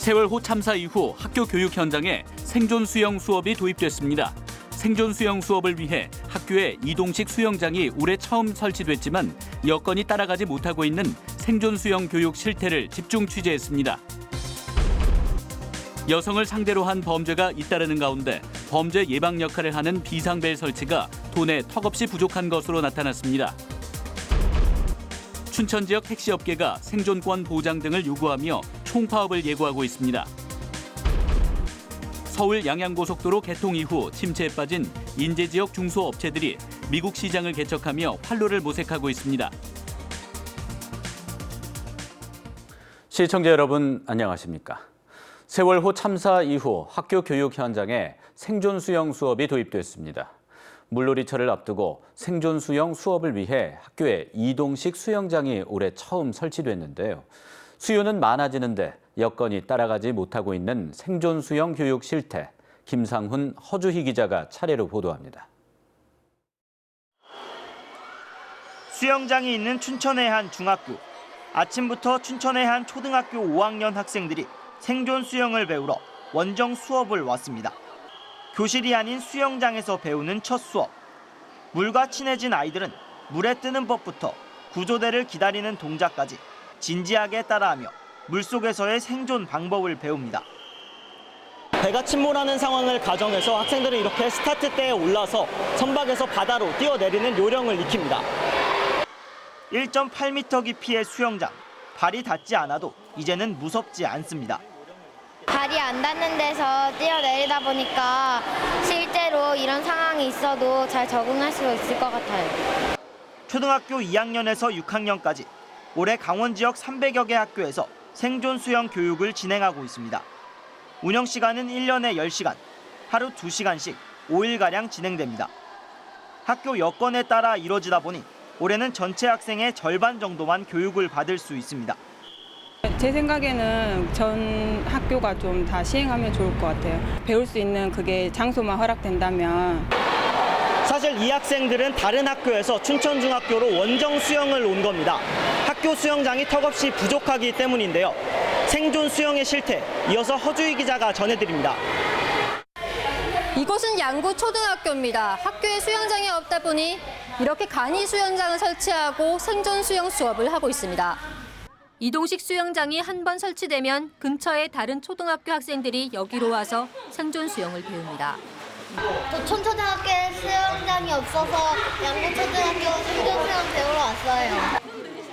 세월호 참사 이후 학교 교육 현장에 생존 수영 수업이 도입됐습니다. 생존 수영 수업을 위해 학교에 이동식 수영장이 올해 처음 설치됐지만 여건이 따라가지 못하고 있는 생존 수영 교육 실태를 집중 취재했습니다. 여성을 상대로 한 범죄가 잇따르는 가운데 범죄 예방 역할을 하는 비상벨 설치가 돈에 턱없이 부족한 것으로 나타났습니다. 춘천 지역 택시업계가 생존권 보장 등을 요구하며 총파업을 예고하고 있습니다. 서울 양양고속도로 개통 이후 침체에 빠진 인제 지역 중소업체들이 미국 시장을 개척하며 활로를 모색하고 있습니다. 시청자 여러분 안녕하십니까? 세월호 참사 이후 학교 교육 현장에 생존 수영 수업이 도입됐습니다. 물놀이철을 앞두고 생존 수영 수업을 위해 학교에 이동식 수영장이 올해 처음 설치됐는데요. 수요는 많아지는데 여건이 따라가지 못하고 있는 생존 수영 교육 실태, 김상훈, 허주희 기자가 차례로 보도합니다. 수영장이 있는 춘천의 한 중학교. 아침부터 춘천의 한 초등학교 5학년 학생들이 생존 수영을 배우러 원정 수업을 왔습니다. 교실이 아닌 수영장에서 배우는 첫 수업. 물과 친해진 아이들은 물에 뜨는 법부터 구조대를 기다리는 동작까지 진지하게 따라하며 물속에서의 생존 방법을 배웁니다. 배가 침몰하는 상황을 가정해서 학생들은 이렇게 스타트대에 올라서 선박에서 바다로 뛰어내리는 요령을 익힙니다. 1.8m 깊이의 수영장. 발이 닿지 않아도 이제는 무섭지 않습니다. 발이 안 닿는 데서 뛰어내리다 보니까 실제로 이런 상황이 있어도 잘 적응할 수 있을 것 같아요. 초등학교 2학년에서 6학년까지 올해 강원 지역 300여 개 학교에서 생존 수영 교육을 진행하고 있습니다. 운영 시간은 1년에 10시간, 하루 2시간씩 5일가량 진행됩니다. 학교 여건에 따라 이뤄지다 보니 올해는 전체 학생의 절반 정도만 교육을 받을 수 있습니다. 제 생각에는 전 학교가 좀 다 시행하면 좋을 것 같아요. 배울 수 있는 그게 장소만 허락된다면. 사실 이 학생들은 다른 학교에서 춘천중학교로 원정 수영을 온 겁니다. 학교 수영장이 턱없이 부족하기 때문인데요. 생존 수영의 실태, 이어서 허주희 기자가 전해드립니다. 이곳은 양구 초등학교입니다. 학교에 수영장이 없다 보니 이렇게 간이 수영장을 설치하고 생존 수영 수업을 하고 있습니다. 이동식 수영장이 한 번 설치되면 근처의 다른 초등학교 학생들이 여기로 와서 생존 수영을 배웁니다. 촌초등학교에 수영장이 없어서 양구초등학교 생존 수영 배우러 왔어요.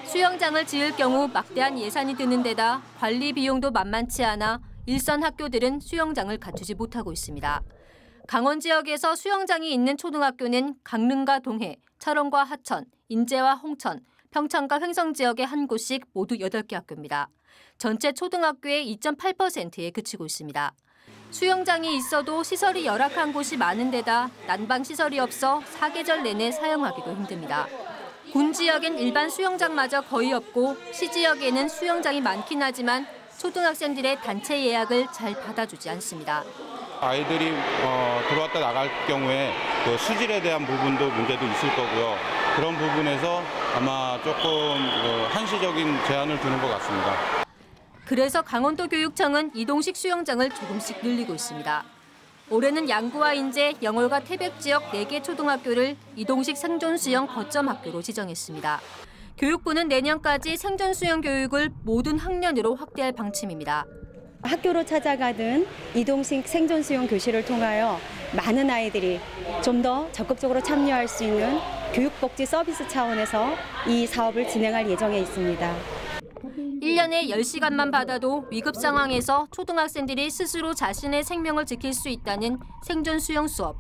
수영장을 지을 경우 막대한 예산이 드는 데다 관리 비용도 만만치 않아 일선 학교들은 수영장을 갖추지 못하고 있습니다. 강원 지역에서 수영장이 있는 초등학교는 강릉과 동해, 철원과 하천, 인제와 홍천, 평창과 횡성 지역의 한 곳씩 모두 8개 학교입니다. 전체 초등학교의 2.8%에 그치고 있습니다. 수영장이 있어도 시설이 열악한 곳이 많은 데다 난방 시설이 없어 사계절 내내 사용하기도 힘듭니다. 군 지역엔 일반 수영장마저 거의 없고 시 지역에는 수영장이 많긴 하지만 초등학생들의 단체 예약을 잘 받아주지 않습니다. 아이들이 들어왔다 나갈 경우에 그 수질에 대한 부분도 문제도 있을 거고요. 그런 부분에서 아마 조금 한시적인 제한을 두는 것 같습니다. 그래서 강원도 교육청은 이동식 수영장을 조금씩 늘리고 있습니다. 올해는 양구와 인제, 영월과 태백 지역 4개 초등학교를 이동식 생존 수영 거점 학교로 지정했습니다. 교육부는 내년까지 생존 수영 교육을 모든 학년으로 확대할 방침입니다. 학교로 찾아가든 이동식 생존 수영 교실을 통하여 많은 아이들이 좀 더 적극적으로 참여할 수 있는 교육복지 서비스 차원에서 이 사업을 진행할 예정에 있습니다. 1년에 10시간만 받아도 위급 상황에서 초등학생들이 스스로 자신의 생명을 지킬 수 있다는 생존 수영 수업.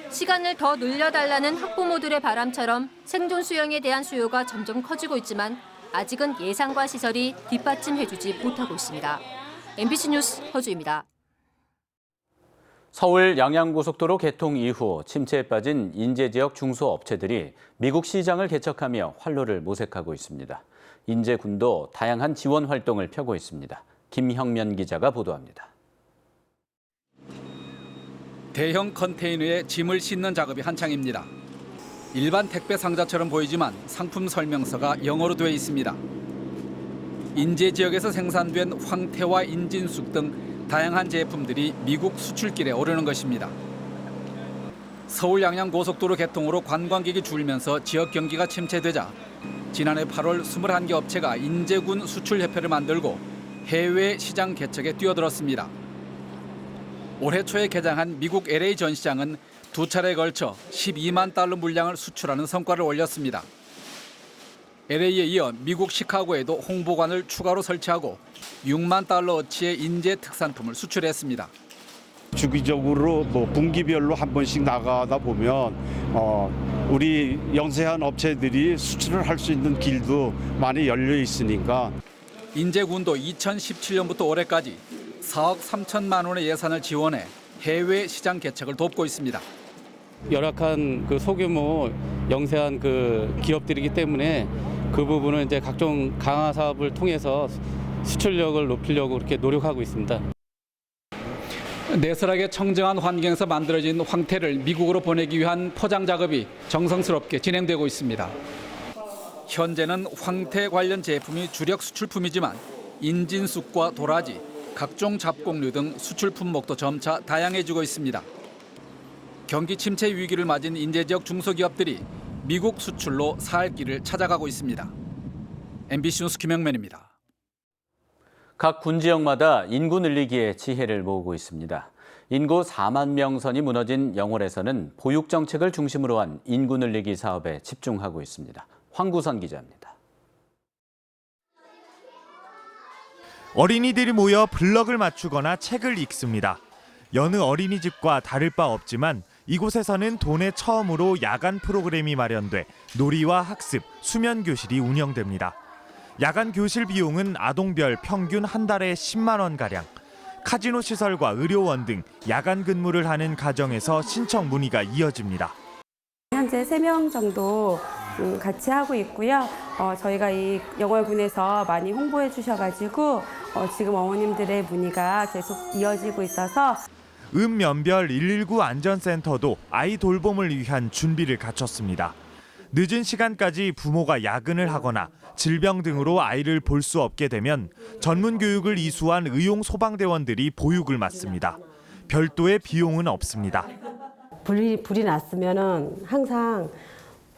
시간을 더 늘려달라는 학부모들의 바람처럼 생존 수영에 대한 수요가 점점 커지고 있지만 아직은 예산과 시설이 뒷받침해주지 못하고 있습니다. MBC 뉴스 허주입니다. 서울 양양고속도로 개통 이후 침체에 빠진 인제 지역 중소업체들이 미국 시장을 개척하며 활로를 모색하고 있습니다. 인제군도 다양한 지원 활동을 펴고 있습니다. 김형면 기자가 보도합니다. 대형 컨테이너에 짐을 싣는 작업이 한창입니다. 일반 택배 상자처럼 보이지만 상품 설명서가 영어로 되어 있습니다. 인제 지역에서 생산된 황태와 인진숙 등 다양한 제품들이 미국 수출길에 오르는 것입니다. 서울 양양 고속도로 개통으로 관광객이 줄면서 지역 경기가 침체되자 지난해 8월 21개 업체가 인제군 수출협회를 만들고 해외 시장 개척에 뛰어들었습니다. 올해 초에 개장한 미국 LA 전시장은 두 차례에 걸쳐 12만 달러 물량을 수출하는 성과를 올렸습니다. LA에 이어 미국 시카고에도 홍보관을 추가로 설치하고 6만 달러어치의 인제 특산품을 수출했습니다. 주기적으로 분기별로 한 번씩 나가다 보면 우리 영세한 업체들이 수출을 할 수 있는 길도 많이 열려 있으니까. 인제군도 2017년부터 올해까지 4억 3천만 원의 예산을 지원해 해외 시장 개척을 돕고 있습니다. 열악한 소규모 영세한 기업들이기 때문에 그 부분은 이제 각종 강화 사업을 통해서 수출력을 높이려고 그렇게 노력하고 있습니다. 내설하게 청정한 환경에서 만들어진 황태를 미국으로 보내기 위한 포장 작업이 정성스럽게 진행되고 있습니다. 현재는 황태 관련 제품이 주력 수출품이지만 인진쑥과 도라지, 각종 잡곡류 등 수출 품목도 점차 다양해지고 있습니다. 경기 침체 위기를 맞은 인제 지역 중소기업들이 미국 수출로 살 길을 찾아가고 있습니다. MBC 뉴스 김영맨입니다. 각 군지역마다 인구 늘리기에 지혜를 모으고 있습니다. 인구 4만 명 선이 무너진 영월에서는 보육 정책을 중심으로 한 인구 늘리기 사업에 집중하고 있습니다. 황구선 기자입니다. 어린이들이 모여 블럭을 맞추거나 책을 읽습니다. 여느 어린이집과 다를 바 없지만 이곳에서는 도내 처음으로 야간 프로그램이 마련돼 놀이와 학습, 수면 교실이 운영됩니다. 야간 교실 비용은 아동별 평균 한 달에 10만 원가량. 카지노 시설과 의료원 등 야간 근무를 하는 가정에서 신청 문의가 이어집니다. 현재 3명 정도 같이 하고 있고요. 저희가 이 영월군에서 많이 홍보해 주셔가지고 지금 어머님들의 문의가 계속 이어지고 있어서 읍면별 119 안전센터도 아이 돌봄을 위한 준비를 갖췄습니다. 늦은 시간까지 부모가 야근을 하거나 질병 등으로 아이를 볼 수 없게 되면 전문 교육을 이수한 의용 소방대원들이 보육을 맡습니다. 별도의 비용은 없습니다. 불이 났으면은 항상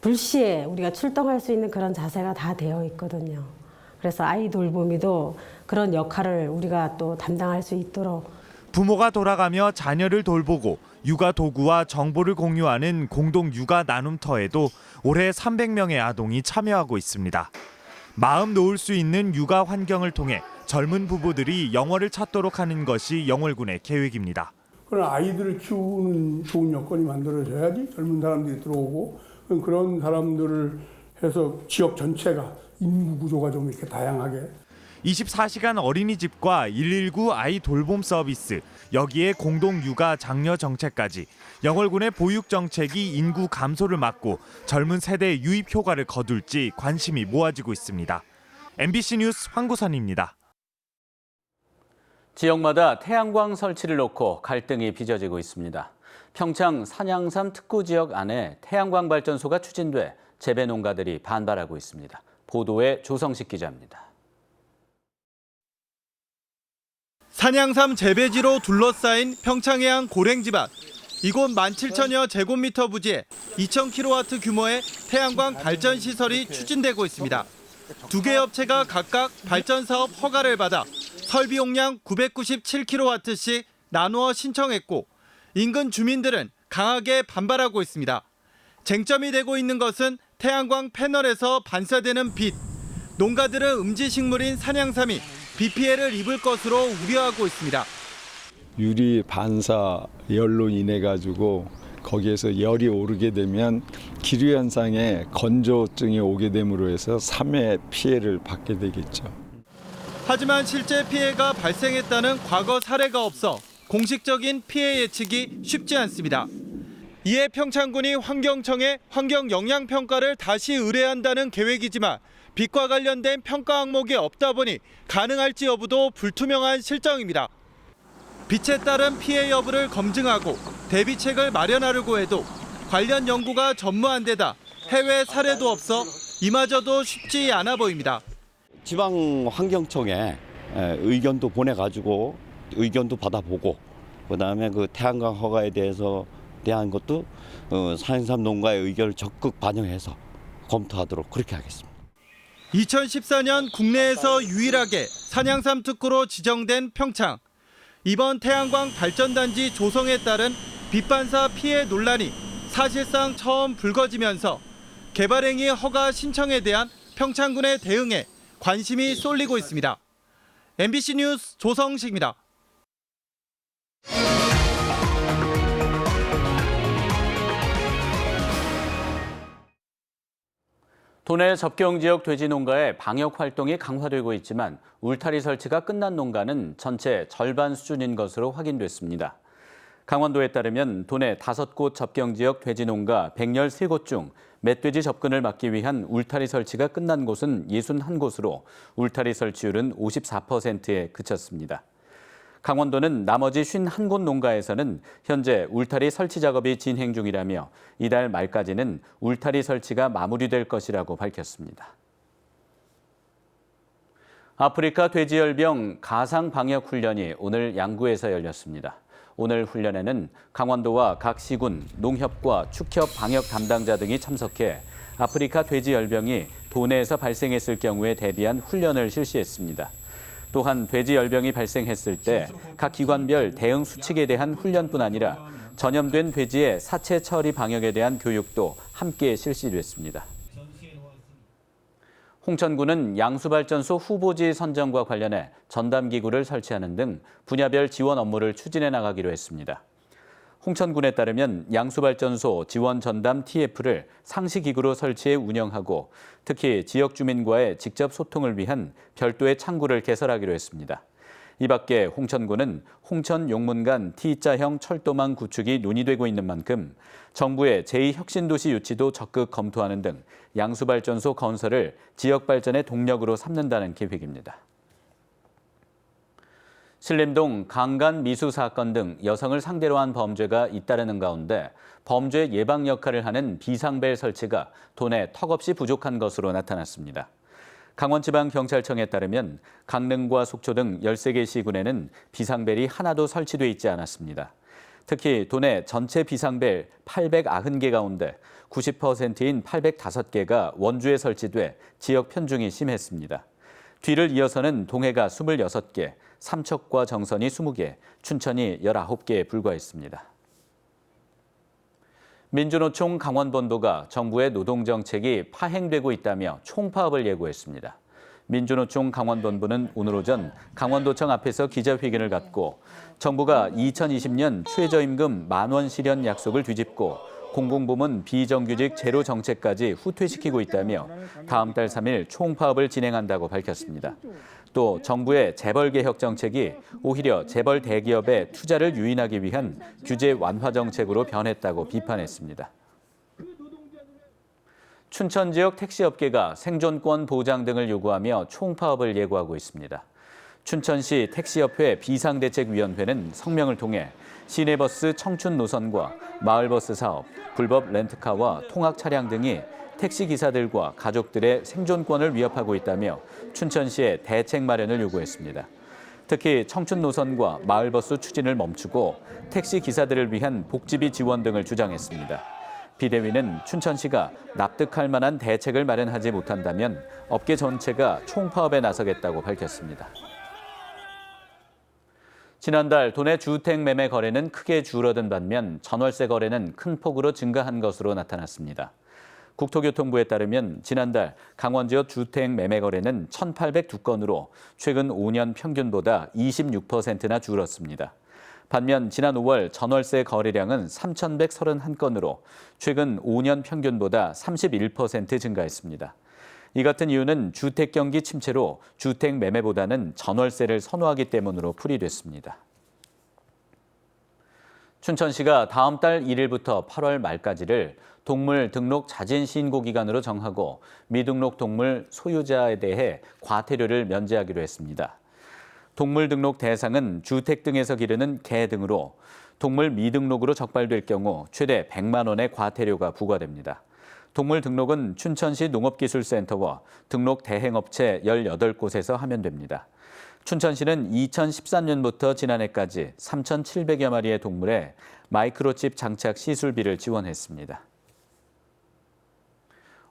불시에 우리가 출동할 수 있는 그런 자세가 다 되어 있거든요. 그래서 아이 돌보미도 그런 역할을 우리가 또 담당할 수 있도록. 부모가 돌아가며 자녀를 돌보고 육아 도구와 정보를 공유하는 공동 육아 나눔터에도 올해 300명의 아동이 참여하고 있습니다. 마음 놓을 수 있는 육아 환경을 통해 젊은 부부들이 영월을 찾도록 하는 것이 영월군의 계획입니다. 그런 아이들을 키우는 좋은 여건이 만들어져야지 젊은 사람들이 들어오고 그런 사람들을 해서 지역 전체가 인구 구조가 좀 이렇게 다양하게 24시간 어린이집과 119 아이 돌봄 서비스, 여기에 공동 육아 장려 정책까지 영월군의 보육 정책이 인구 감소를 막고 젊은 세대의 유입 효과를 거둘지 관심이 모아지고 있습니다. MBC 뉴스 황구선입니다. 지역마다 태양광 설치를 놓고 갈등이 빚어지고 있습니다. 평창 산양삼 특구 지역 안에 태양광 발전소가 추진돼 재배 농가들이 반발하고 있습니다. 보도에 조성식 기자입니다. 산양삼 재배지로 둘러싸인 평창해안 고랭지밭. 이곳 17,000여 제곱미터 부지에 2,000kW 규모의 태양광 발전 시설이 추진되고 있습니다. 두 개 업체가 각각 발전 사업 허가를 받아 설비 용량 997kW씩 나누어 신청했고 인근 주민들은 강하게 반발하고 있습니다. 쟁점이 되고 있는 것은 태양광 패널에서 반사되는 빛. 농가들은 음지식물인 산양삼이 비 피해를 입을 것으로 우려하고 있습니다. 유리 반사 열로 인해 가지고 거기에서 열이 오르게 되면 기류 현상에 건조증이 오게 됨으로 해서 삼해 피해를 받게 되겠죠. 하지만 실제 피해가 발생했다는 과거 사례가 없어 공식적인 피해 예측이 쉽지 않습니다. 이에 평창군이 환경청에 환경 영향 평가를 다시 의뢰한다는 계획이지만 빛과 관련된 평가 항목이 없다 보니 가능할지 여부도 불투명한 실정입니다. 빛에 따른 피해 여부를 검증하고 대비책을 마련하려고 해도 관련 연구가 전무한 데다 해외 사례도 없어 이마저도 쉽지 않아 보입니다. 지방환경청에 의견도 보내가지고 의견도 받아보고 그다음에 그 태양광 허가에 대한 것도 산양삼 농가의 의견을 적극 반영해서 검토하도록 그렇게 하겠습니다. 2014년 국내에서 유일하게 산양삼 특구로 지정된 평창. 이번 태양광 발전단지 조성에 따른 빛반사 피해 논란이 사실상 처음 불거지면서 개발행위 허가 신청에 대한 평창군의 대응에 관심이 쏠리고 있습니다. MBC 뉴스 조성식입니다. 도내 접경지역 돼지 농가의 방역 활동이 강화되고 있지만 울타리 설치가 끝난 농가는 전체 절반 수준인 것으로 확인됐습니다. 강원도에 따르면 도내 5곳 접경지역 돼지 농가 113곳 중 멧돼지 접근을 막기 위한 울타리 설치가 끝난 곳은 61곳으로 울타리 설치율은 54%에 그쳤습니다. 강원도는 나머지 51곳 농가에서는 현재 울타리 설치 작업이 진행 중이라며 이달 말까지는 울타리 설치가 마무리될 것이라고 밝혔습니다. 아프리카 돼지열병 가상 방역 훈련이 오늘 양구에서 열렸습니다. 오늘 훈련에는 강원도와 각 시군, 농협과 축협 방역 담당자 등이 참석해 아프리카 돼지열병이 도내에서 발생했을 경우에 대비한 훈련을 실시했습니다. 또한 돼지열병이 발생했을 때 각 기관별 대응 수칙에 대한 훈련뿐 아니라 전염된 돼지의 사체 처리 방역에 대한 교육도 함께 실시됐습니다. 홍천군은 양수발전소 후보지 선정과 관련해 전담기구를 설치하는 등 분야별 지원 업무를 추진해 나가기로 했습니다. 홍천군에 따르면 양수발전소 지원 전담 TF를 상시기구로 설치해 운영하고 특히 지역 주민과의 직접 소통을 위한 별도의 창구를 개설하기로 했습니다. 이 밖에 홍천군은 홍천용문간 T자형 철도망 구축이 논의되고 있는 만큼 정부의 제2혁신도시 유치도 적극 검토하는 등 양수발전소 건설을 지역 발전의 동력으로 삼는다는 계획입니다. 신림동 강간 미수 사건 등 여성을 상대로 한 범죄가 잇따르는 가운데 범죄 예방 역할을 하는 비상벨 설치가 도내 턱없이 부족한 것으로 나타났습니다. 강원지방경찰청에 따르면 강릉과 속초 등 13개 시군에는 비상벨이 하나도 설치돼 있지 않았습니다. 특히 도내 전체 비상벨 890개 가운데 90%인 805개가 원주에 설치돼 지역 편중이 심했습니다. 뒤를 이어서는 동해가 26개, 삼척과 정선이 20개, 춘천이 19개에 불과했습니다. 민주노총 강원본부가 정부의 노동정책이 파행되고 있다며 총파업을 예고했습니다. 민주노총 강원본부는 오늘 오전 강원도청 앞에서 기자회견을 갖고 정부가 2020년 최저임금 10,000원 실현 약속을 뒤집고 공공부문 비정규직 제로 정책까지 후퇴시키고 있다며 다음 달 3일 총파업을 진행한다고 밝혔습니다. 또 정부의 재벌 개혁 정책이 오히려 재벌 대기업의 투자를 유인하기 위한 규제 완화 정책으로 변했다고 비판했습니다. 춘천 지역 택시업계가 생존권 보장 등을 요구하며 총파업을 예고하고 있습니다. 춘천시 택시협회 비상대책위원회는 성명을 통해 시내버스 청춘 노선과 마을버스 사업, 불법 렌트카와 통학 차량 등이 택시기사들과 가족들의 생존권을 위협하고 있다며 춘천시에 대책 마련을 요구했습니다. 특히 청춘 노선과 마을버스 추진을 멈추고 택시기사들을 위한 복지비 지원 등을 주장했습니다. 비대위는 춘천시가 납득할 만한 대책을 마련하지 못한다면 업계 전체가 총파업에 나서겠다고 밝혔습니다. 지난달 도내 주택 매매 거래는 크게 줄어든 반면 전월세 거래는 큰 폭으로 증가한 것으로 나타났습니다. 국토교통부에 따르면 지난달 강원 지역 주택 매매 거래는 1,802건으로 최근 5년 평균보다 26%나 줄었습니다. 반면 지난 5월 전월세 거래량은 3,131건으로 최근 5년 평균보다 31% 증가했습니다. 이 같은 이유는 주택 경기 침체로 주택 매매보다는 전월세를 선호하기 때문으로 풀이됐습니다. 춘천시가 다음 달 1일부터 8월 말까지를 동물 등록 자진 신고 기간으로 정하고 미등록 동물 소유자에 대해 과태료를 면제하기로 했습니다. 동물 등록 대상은 주택 등에서 기르는 개 등으로 동물 미등록으로 적발될 경우 최대 100만 원의 과태료가 부과됩니다. 동물 등록은 춘천시 농업기술센터와 등록 대행업체 18곳에서 하면 됩니다. 춘천시는 2013년부터 지난해까지 3,700여 마리의 동물에 마이크로칩 장착 시술비를 지원했습니다.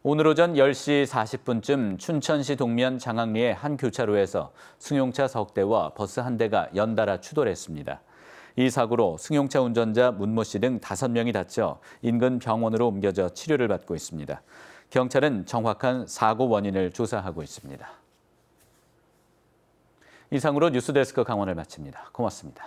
오늘 오전 10시 40분쯤 춘천시 동면 장항리의 한 교차로에서 승용차 석 대와 버스 한 대가 연달아 추돌했습니다. 이 사고로 승용차 운전자 문모 씨 등 5명이 다쳐 인근 병원으로 옮겨져 치료를 받고 있습니다. 경찰은 정확한 사고 원인을 조사하고 있습니다. 이상으로 뉴스데스크 강원을 마칩니다. 고맙습니다.